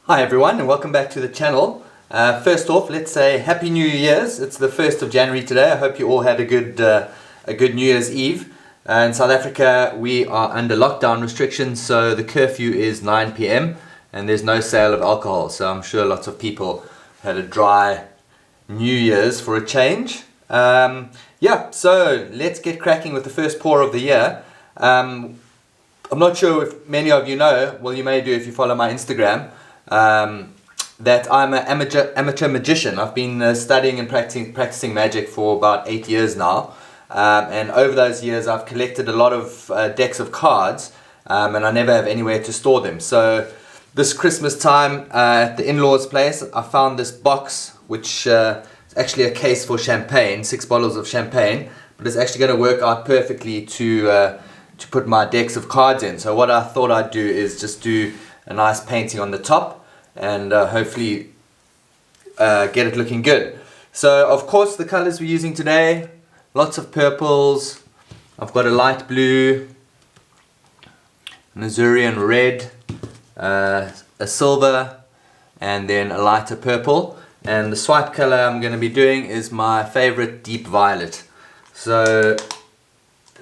Hi everyone and welcome back to the channel. First off, let's say Happy New Year's. It's the 1st of January today. I hope you all had a good New Year's Eve. In South Africa we are under lockdown restrictions, so the curfew is 9 p.m. and there's no sale of alcohol, so I'm sure lots of people had a dry New Year's for a change. So let's get cracking with the first pour of the year. I'm not sure if many of you know, well you may do if you follow my Instagram, that I'm an amateur magician. I've been studying and practicing magic for about 8 years now, and over those years I've collected a lot of decks of cards, and I never have anywhere to store them. So this Christmas time at the in-laws place I found this box which is actually a case for champagne, 6 bottles of champagne, but it's actually going to work out perfectly to put my decks of cards in. So what I thought I'd do is just do a nice painting on the top and hopefully get it looking good. So of course the colors we're using today, lots of purples. I've got a light blue, an Azurean red, a silver, and then a lighter purple. And the swipe color I'm going to be doing is my favorite deep violet. So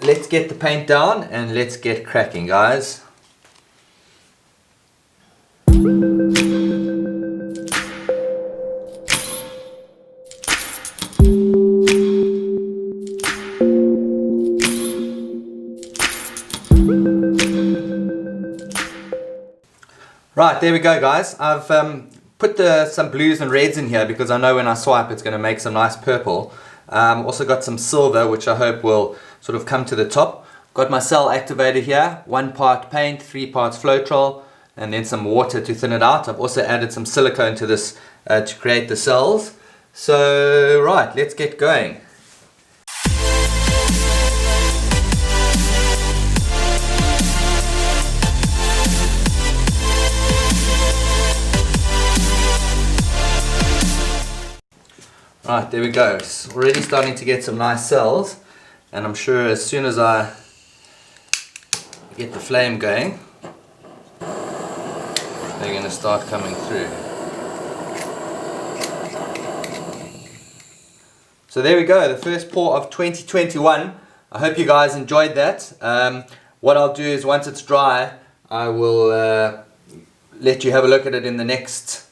let's get the paint down and let's get cracking, guys. Right, there we go guys. I've put some blues and reds in here because I know when I swipe it's going to make some nice purple. Also got some silver which I hope will sort of come to the top. Got my cell activator here, 1 part paint, 3 parts Floetrol, and then some water to thin it out. I've also added some silicone to this to create the cells. So right, let's get going. Right, there we go. It's already starting to get some nice cells, and I'm sure as soon as I get the flame going, they're going to start coming through. So there we go, the first pour of 2021. I hope you guys enjoyed that. What I'll do is once it's dry, I will let you have a look at it in the next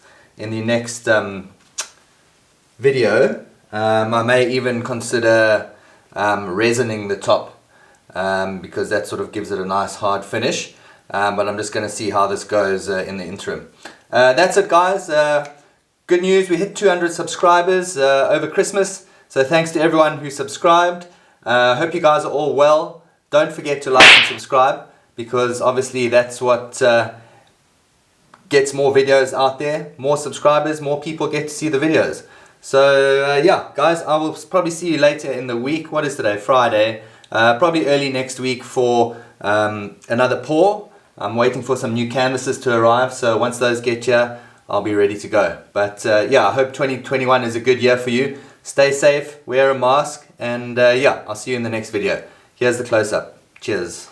video. I may even consider resining the top because that sort of gives it a nice hard finish, but I'm just going to see how this goes in the interim. That's it guys. Good news, we hit 200 subscribers over Christmas, so thanks to everyone who subscribed. Hope you guys are all well. Don't forget to like and subscribe because obviously that's what gets more videos out there. More subscribers, more people get to see the videos. So yeah guys, I will probably see you later in the week. What is today? Friday. Probably early next week for another pour. I'm waiting for some new canvases to arrive, so once those get here I'll be ready to go. But yeah, I hope 2021 is a good year for you. Stay safe, wear a mask, and yeah, I'll see you in the next video. Here's the close-up. Cheers.